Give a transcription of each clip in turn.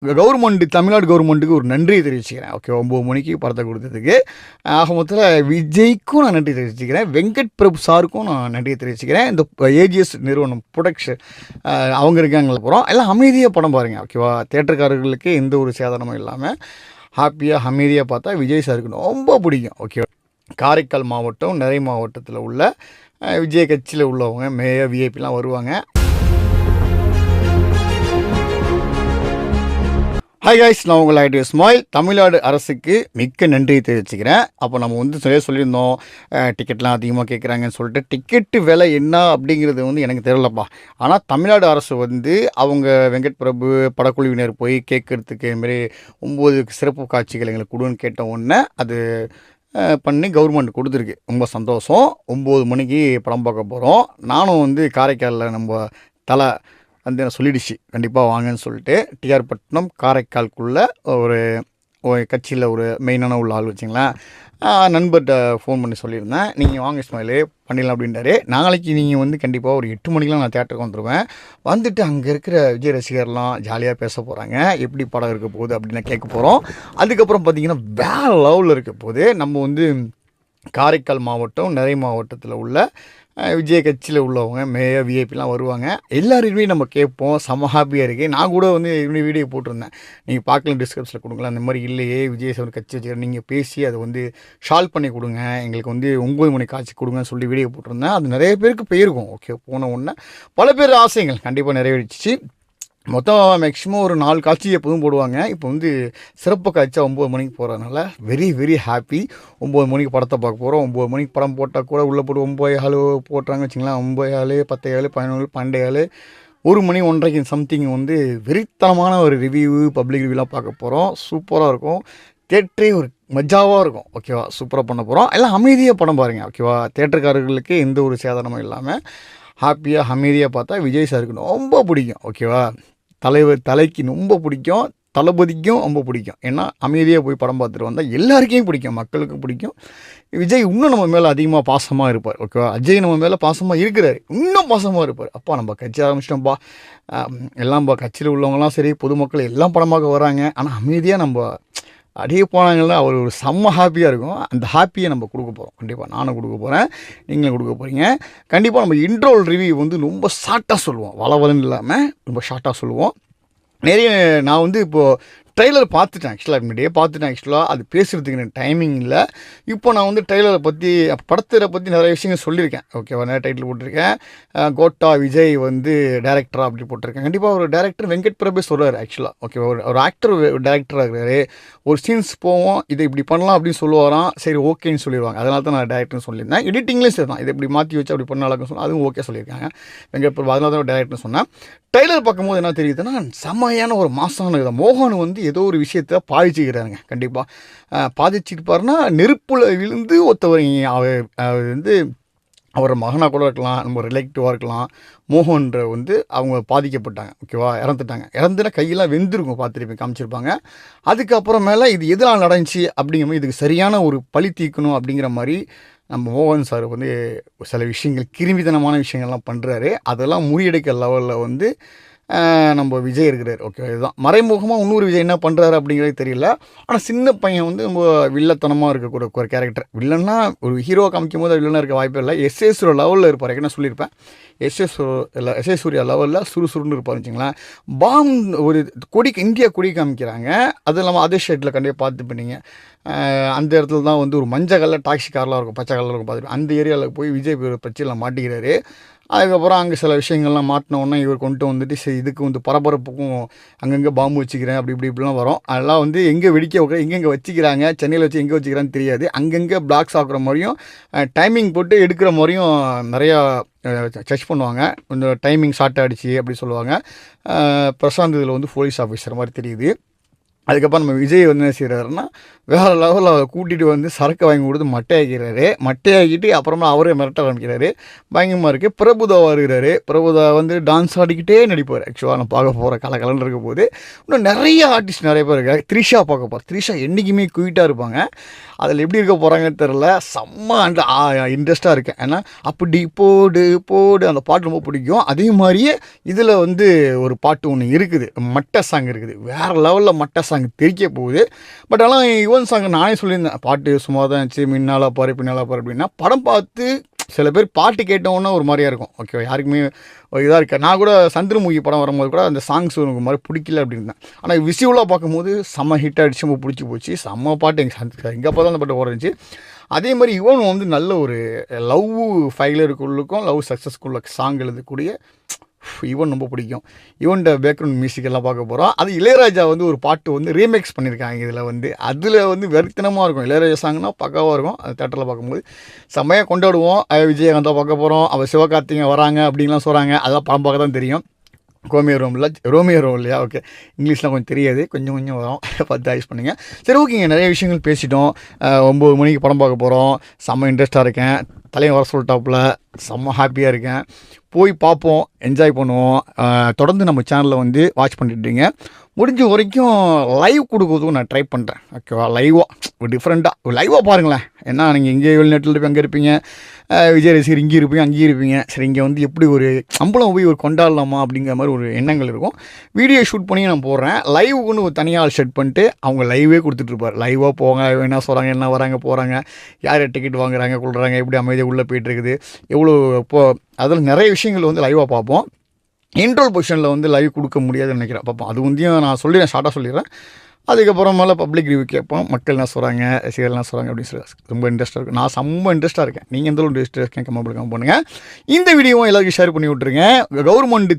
Government Tamil Nadu கவர்மெண்ட்டுக்கு ஒரு நன்றியை தெரிவிச்சுக்கிறேன். ஓகே, 9 மணிக்கு படத்தை கொடுத்ததுக்கு. ஆக மொத்தத்தில் விஜய்க்கும் நான் நன்றி தெரிவிச்சுக்கிறேன், வெங்கட் பிரபு சாருக்கும் நான் நன்றியை தெரிவிச்சுக்கிறேன். இந்த ஏஜிஎஸ் நிறுவனம் ப்ரொடக்ஷன் அவங்க இருக்காங்கள போகிறோம் எல்லாம் அமைதியாக படம் பாருங்கள். ஓகேவா, தேட்டருக்காரர்களுக்கு எந்த ஒரு சேதனமும் இல்லாமல் ஹாப்பியாக அமைதியாக பார்த்தா விஜய் சாருக்கு ரொம்ப பிடிக்கும். ஓகே, காரைக்கால் மாவட்டம் நிறைய மாவட்டத்தில் உள்ள விஜய் கட்சியில் உள்ளவங்க மேயர் விஐபிலாம் வருவாங்க. ஹாய் காய்ஸ், நான் உங்கள் ஐடி ஸ்மைல். தமிழ்நாடு அரசுக்கு மிக்க நன்றியை தெரிவிச்சுக்கிறேன். அப்போ நம்ம வந்து சொல்லியிருந்தோம் டிக்கெட்லாம் அதிகமாக கேட்குறாங்கன்னு சொல்லிட்டு. டிக்கெட்டு விலை என்ன அப்படிங்கிறது எனக்கு தெரியலப்பா. ஆனால் தமிழ்நாடு அரசு அவங்க வெங்கட் பிரபு படக்குழுவினர் போய் கேட்குறதுக்கு இதுமாரி 9 சிறப்பு காட்சிகள் எங்களுக்கு கொடுன்னு கேட்ட உடனே அது பண்ணி கவர்மெண்ட் கொடுத்துருக்கு. ரொம்ப சந்தோஷம். 9 மணிக்கு படம் பார்க்க போகிறோம். நானும் காரைக்காலில் நம்ம தலை சொல்லிடுச்சு கண்டிப்பாக வாங்கன்னு சொல்லிட்டு. டிஆர் பட்டினம் காரைக்கால்குள்ளே ஒரு கட்சியில் ஒரு மெயினான உள்ள ஆள் வச்சிங்களேன். நண்பர்கிட்ட ஃபோன் பண்ணி சொல்லியிருந்தேன், நீங்கள் வாங்க ஸ்மைலே பண்ணிடலாம் அப்படின்றாரு. நாளைக்கு நீங்கள் கண்டிப்பாக ஒரு 8 மணிக்கெலாம் நான் தேட்டருக்கு வந்துடுவேன். வந்துட்டு அங்கே இருக்கிற விஜய் ரசிகர்லாம் ஜாலியாக பேச போகிறாங்க, எப்படி படம் இருக்க போகுது அப்படின்னு கேட்க போகிறோம். அதுக்கப்புறம் பார்த்திங்கன்னா வேறு லெவலில் இருக்க போது நம்ம காரைக்கால் மாவட்டம் நிறைய மாவட்டத்தில் உள்ள விஜய் கட்சியில் உள்ளவங்க மேயர் விஐபிலாம் வருவாங்க. எல்லாருமே நம்ம கேட்போம். செம்ம ஹாப்பியாக இருக்குது. நான் கூட இப்படி வீடியோ போட்டிருந்தேன், நீங்கள் பார்க்கலாம் டிஸ்கிரிப்ஷனில் கொடுங்களேன். அந்த மாதிரி இல்லையே விஜய் சார் கட்சி வச்சுக்கிறேன், நீங்கள் பேசி அதை ஷால்வ் பண்ணி கொடுங்க, எங்களுக்கு 9 மணி காட்சி கொடுங்கன்னு சொல்லி வீடியோ போட்டிருந்தேன். அது நிறைய பேருக்கு போயிருக்கும். ஓகே, போன உடனே பல பேர் ஆசைகள் கண்டிப்பாக நிறைவேறிச்சு. மொத்தம் மேக்ஸிமம் ஒரு 4 காட்சி எப்போதும் போடுவாங்க. இப்போ சிறப்பு காட்சியாக 9 மணிக்கு போகிறதுனால வெரி வெரி ஹாப்பி. 9 மணிக்கு படத்தை பார்க்க போகிறோம். 9 மணிக்கு படம் போட்டால் கூட உள்ளே போட்டு 9:15 போட்டுறாங்க வச்சுங்களேன். 9:15 10:15 11 12 1 மணி 1:30 சம்திங் வெறித்தனமான ஒரு ரிவ்யூ பப்ளிக் ரிவ்யூலாம் பார்க்க போகிறோம். சூப்பராக இருக்கும். தேட்டரே ஒரு மஜாவாக இருக்கும். ஓகேவா, சூப்பராக பண்ண போகிறோம். எல்லாம் அமைதியாக படம் பாருங்கள். ஓகேவா, தேட்டருக்காரர்களுக்கு எந்த ஒரு சேதனமும் இல்லாமல் ஹாப்பியாக அமைதியாக பார்த்தா விஜய் சாருக்கு ரொம்ப பிடிக்கும். ஓகேவா, தலைக்கு ரொம்ப பிடிக்கும், தளபதிக்கும் ரொம்ப பிடிக்கும். ஏன்னா அமைதியாக போய் படம் பார்த்துட்டு வந்தால் எல்லாருக்கையும் பிடிக்கும், மக்களுக்கு பிடிக்கும். விஜய் இன்னும் நம்ம மேலே அதிகமாக பாசமாக இருப்பார். ஓகேவா, அஜய் நம்ம மேலே பாசமாக இருக்கிறாரு, இன்னும் பாசமாக இருப்பார். அப்பா நம்ம கட்சி ஆரம்பிச்சிட்டோம்ப்பா, எல்லாம் கட்சியில் உள்ளவங்களாம் சரி, பொதுமக்கள் எல்லாம் படமாக வராங்க. ஆனால் அமைதியாக நம்ம அடியே போனாங்கன்னா அவர் ஒரு செம்ம ஹாப்பியாக இருக்கும். அந்த ஹாப்பியை நம்ம கொடுக்க போகிறோம். கண்டிப்பாக நானும் கொடுக்க போகிறேன், நீங்களும் கொடுக்க போகிறீங்க. கண்டிப்பாக நம்ம இன்ட்ரோல் ரிவ்யூ ரொம்ப ஷார்ட்டாக சொல்லுவோம், வளவலன்னு இல்லாமல் ரொம்ப ஷார்ட்டாக சொல்லுவோம். நிறைய நான் இப்போது ட்ரெய்லர் பார்த்துட்டேன். ஆக்சுவலாக அது பேசுகிறதுக்கு எனக்கு டைமிங் இல்லை. இப்போ நான் ட்ரெய்லரை பற்றி படத்தை பற்றி நிறைய விஷயங்கள் சொல்லியிருக்கேன். ஓகேவா, நிறைய டைட்டில் போட்டிருக்கேன். கோட்டா விஜய் டேரக்டராக அப்படி போட்டிருக்கேன். கண்டிப்பாக ஒரு டேரக்டர் வெங்கட் பிரபு சொல்கிறார். ஆக்சுவலாக ஓகே, ஒரு ஆக்டர் டேரக்டராக இருக்கிறாரு. ஒரு சீன்ஸ் போவோம், இதை இப்படி பண்ணலாம் அப்படின்னு சொல்லுவாராம். சரி ஓகேன்னு சொல்லிடுவாங்க. அதனால தான் நான் டேரக்டர்னு சொல்லியிருந்தேன். எடிட்டிங்லேயும் சரி தான், இதை இப்படி மாற்றி வச்சு அப்படி பண்ணாலும் சொன்னால் அதுவும் ஓகே சொல்லியிருக்காங்க வெங்கட் பிரபு. அதனால தான் டேரக்டர்னு சொன்னேன். ட்ரெய்லர் பார்க்கும்போது என்ன தெரியுதுன்னா, செம்மையான ஒரு மாசான இதை மோகன் ஏதோ ஒரு விஷயத்தை பாதிச்சுக்கிறாருங்க. கண்டிப்பாக பாதிச்சுருப்பாருன்னா, நெருப்பில் விழுந்து ஒருத்தவர் அவர் அவர் மகனாக கூட இருக்கலாம், நம்ம ரிலேட்டிவாக இருக்கலாம். மோகன்ற அவங்க பாதிக்கப்பட்டாங்க. ஓகேவா, இறந்துனா கையெல்லாம் வெந்திருக்கும், பார்த்துருப்பேன், காமிச்சிருப்பாங்க. அதுக்கப்புறமேல இது எதனால் நடந்துச்சு அப்படிங்கிற மாதிரி இதுக்கு சரியான ஒரு பழி தீர்க்கணும் அப்படிங்கிற மாதிரி நம்ம மோகன் சார் சில விஷயங்கள் கிருமித்தனமான விஷயங்கள்லாம் பண்ணுறாரு. அதெல்லாம் முறியடிக்க லெவலில் நம்ம விஜய் இருக்கிறார். ஓகே, இதுதான் மறைமுகமாக இன்னொரு விஜய் என்ன பண்ணுறாரு அப்படிங்கிறது தெரியல. ஆனால் சின்ன பையன் ரொம்ப வில்லத்தனமாக இருக்கக்கூடிய ஒரு கேரக்டர். வில்லன்னா ஒரு ஹீரோவை காமிக்கும் போது வில்லனாக இருக்க வாய்ப்பே இல்லை. எஸ்எஸ் லெவலில் இருப்பார். என்ன சொல்லியிருப்பேன், எஸ்எஸ் சூர்யா லெவலில் சுறுசுறுன்னு இருப்பார் வச்சுங்களேன். பாம் ஒரு இந்தியா கொடி காமிக்கிறாங்க. அது இல்லாமல் அதே ஷேட்டில் கண்டிப்பாக பார்த்துப்பீங்க. அந்த இடத்துல தான் ஒரு மஞ்சள் கலர் டாக்ஸி கார்லாம் இருக்கும், பச்சை கலர் இருக்கும், பார்த்துட்டு அந்த ஏரியாவில் போய் விஜய் பிரச்சனையில் மாட்டிக்கிறாரு. அதுக்கப்புறம் அங்கே சில விஷயங்கள்லாம் மாட்டினோன்னா இவர் கொண்டு சரி இதுக்கு பரபரப்புக்கும் அங்கங்கே பாம்பு வச்சுக்கிறேன் அப்படி இப்படிலாம் வரும். அதெல்லாம் எங்கே வெடிக்க எங்கெங்கே வச்சுக்கிறாங்க, சென்னையில் வச்சு எங்கே வச்சுக்கிறான்னு தெரியாது. அங்கங்கே பிளாக்ஸ் ஆக்குற மாதிரியும் டைமிங் போட்டு எடுக்கிற மாதிரியும் நிறையா சர்ச் பண்ணுவாங்க. கொஞ்சம் டைமிங் ஷார்ட் ஆகிடுச்சு அப்படி சொல்லுவாங்க. பிரசாந்த் இதில் போலீஸ் ஆஃபீஸர் மாதிரி தெரியுது. அதுக்கப்புறம் நம்ம விஜய் வந்து என்ன செய்கிறாருன்னா வேறு லெவலில் கூட்டிகிட்டு வந்து சரக்கு வாங்கி கொடுத்து மட்டையாக்கிறாரு. மட்டையாக்கிட்டு அப்புறமா அவரே மிரட்ட ஆரம்பிக்கிறாரு. பயங்கரமாக இருக்குது. பிரபுதா வருகிறாரு. பிரபுதா வந்து டான்ஸ் ஆடிக்கிட்டே நடிப்பார். ஆக்சுவலாக நான் பார்க்க போகிற கலந்து இருக்க போது இன்னும் நிறைய ஆர்டிஸ்ட் நிறைய பேர் இருக்காங்க. த்ரிஷா பார்க்க போகிறேன். த்ரிஷா என்றைக்குமே குயிட்டாக இருப்பாங்க. அதில் எப்படி இருக்க போகிறாங்கன்னு தெரில. செம்ம இன்ட்ரெஸ்ட்டாக இருக்கேன். ஏன்னா அப்படி போடு போடு அந்த பாட்டு ரொம்ப பிடிக்கும். அதே மாதிரியே இதில் வந்து ஒரு பாட்டு ஒன்று இருக்குது, மட்டை சாங் இருக்குது. வேறு லெவலில் மட்டை சாங் தெரிக்க போகுது. பட் ஆனால் யுவன் சாங் நானே சொல்லியிருந்தேன், பாட்டு சும்மா தான் இருந்துச்சு, முன்னால பாரு பின்னால பாரு அப்படின்னா. படம் பார்த்து சில பேர் பாட்டு கேட்டோன்னா ஒரு மாதிரியாக இருக்கும். ஓகே, யாருக்குமே இதாக இருக்கா. நான் கூட சந்திரமுகி படம் வரும்போது கூட அந்த சாங்ஸ் எனக்கு மாதிரி பிடிக்கல அப்படின்தான். ஆனால் விசிவலாக பார்க்கும்போது செம்ம ஹிட் ஆகிடுச்சு, ரொம்ப பிடிச்சி போச்சு. செம்ம பாட்டு எங்கள் அப்போ தான் அந்த பாட்டு ஓடிச்சு. அதே மாதிரி இவன் வந்து நல்ல ஒரு லவ் ஃபெயிலியருக்குள்ளுக்கும் லவ் சக்ஸஸ்க்குள்ள சாங் எழுதக்கூடிய யுவன் ரொம்ப பிடிக்கும். யுவன்ட பேக்ரவுண்ட் மியூசிக்கெல்லாம் பார்க்க போகிறோம். அது இளையராஜா வந்து ஒரு பாட்டு வந்து ரீமேக்ஸ் பண்ணியிருக்காங்க இதில் வந்து. அதில் வந்து வெறித்தனமாக இருக்கும். இளையராஜா சாங்னா பக்காவாக இருக்கும். அது தேட்டரில் பார்க்கும்போது செம்மையாக கொண்டாடுவோம். விஜயகாந்தா பார்க்க போகிறோம். அவர் சிவகார்த்திகேயன் வராங்க அப்படின்லாம் சொல்கிறாங்க. அதெல்லாம் படம் பார்க்க தான் தெரியும். ரோமியோ ரோம் இல்லையா? ஓகே, இங்கிலீஷ்லாம் கொஞ்சம் தெரியாது, கொஞ்சம் வரும். பார்த்து ஆய்ஸ் பண்ணுங்க. சரி, ஓகேங்க, நிறைய விஷயங்கள் பேசிட்டோம். 9 மணிக்கு படம் பார்க்க போகிறோம். செம்ம இன்ட்ரெஸ்ட்டாக இருக்கேன். தலையை வர சொல்லிட்டாப்புல செம்ம ஹாப்பியாக இருக்கேன். போய் பார்ப்போம், என்ஜாய் பண்ணுவோம். தொடர்ந்து நம்ம சேனலில் வந்து வாட்ச் பண்ணிட்டுருங்க. முடிஞ்ச வரைக்கும் லைவ் கொடுக்குறதுக்கும் நான் ட்ரை பண்ணுறேன். ஓகேவா? லைவாக டிஃப்ரெண்ட்டாக லைவாக பாருங்களேன். ஏன்னா நீங்கள் இங்கே வெளிநாட்டில் இருப்பீங்க, அங்கே இருப்பீங்க, விஜய் ரசிகர் இங்கே இருப்பீங்க, அங்கேயும் இருப்பீங்க. சரி, இங்கே வந்து எப்படி ஒரு சம்பளம் போய் ஒரு கொண்டாடலாமா அப்படிங்கிற மாதிரி ஒரு எண்ணங்கள் இருக்கும். வீடியோ ஷூட் பண்ணி நான் போடுறேன். லைவுன்னு ஒரு தனியாக செட் பண்ணிட்டு அவங்க லைவே கொடுத்துட்ருப்பார். லைவாக போங்க, என்ன சொல்கிறாங்க, என்ன வராங்க போகிறாங்க, யார் டிக்கெட் வாங்குறாங்க கொள்கிறாங்க, எப்படி அமைதியாக உள்ளே போயிட்டுருக்குது, எவ்வளோ அதில் நிறைய விஷயங்கள் வந்து லைவாக பார்ப்போம். இன்ட்ரோல் பொசிஷனில் வந்து லைவ் கொடுக்க முடியாதுன்னு நினைக்கிறேன். பார்ப்போம். அது வந்து நான் சொல்லிடுறேன், ஷார்ட்டாக சொல்லிடுறேன். அதுக்கப்புறமேல பப்ளிக் ரிவ்யூ கேட்போம். மக்கள் என்ன சொல்கிறாங்க, ரசிகர்கள் என்ன சொல்கிறாங்க அப்படின்னு சொல்லி ரொம்ப இன்ட்ரெஸ்ட்டாக இருக்கும். நான் செம்ம இன்ட்ரெஸ்ட்டாக இருக்கேன். நீங்கள் எந்த இன்ட்ரெஸ்ட்டாக இருக்கேன் கமெண்ட் பண்ணுங்கள். இந்த வீடியோவும் எல்லாருக்கும் ஷேர் பண்ணி விட்ருங்க.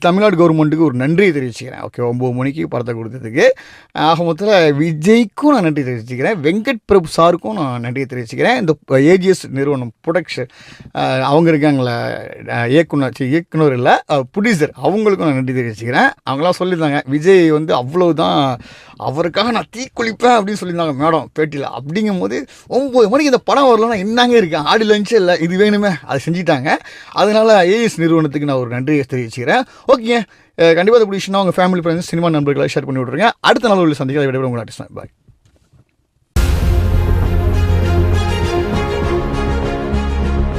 தமிழ்நாடு கவர்மெண்ட்டுக்கு ஒரு நன்றியை தெரிவிச்சுக்கிறேன். ஓகே, 9 மணிக்கு படத்தை கொடுத்ததுக்கு. ஆக மொத்தத்தில் விஜய்க்கும் நான் நன்றி தெரிவிச்சுக்கிறேன். வெங்கட் பிரபு சாருக்கும் நான் நன்றியை தெரிவிச்சுக்கிறேன். இந்த ஏஜிஎஸ் நிறுவனம் ப்ரொடக்ஷன் அவங்க இருக்காங்களே, இயக்குனர் இல்லை ப்ரொடியூசர், அவங்களுக்கும் நான் நன்றி தெரிவிச்சுக்கிறேன். அவங்களாம் சொல்லியிருந்தாங்க விஜய் வந்து அவ்வளோதான், அவருக்காக நான் தீக்குளிப்பேன் அப்படின்னு சொல்லியிருந்தாங்க மேடம் பேட்டியில். அப்படிங்கும்போது 9 மணிக்கு இந்த படம் வரலன்னா என்னங்க இருக்கேன், ஆடி லஞ்சே இல்லை, இது வேணுமே, அதை செஞ்சுட்டாங்க. அதனால் ஏஎஸ் நிறுவனத்துக்கு நான் ஒரு நன்றியை தெரிவிச்சுக்கிறேன். ஓகேங்க, கண்டிப்பாக பிடிச்சின்னா உங்கள் ஃபேமிலி ஃப்ரெண்ட்ஸ் சினிமா நண்பர்களை ஷேர் பண்ணி விட்ருங்க. அடுத்த நாள் உள்ள சந்திக்க விட உங்களை பாய்.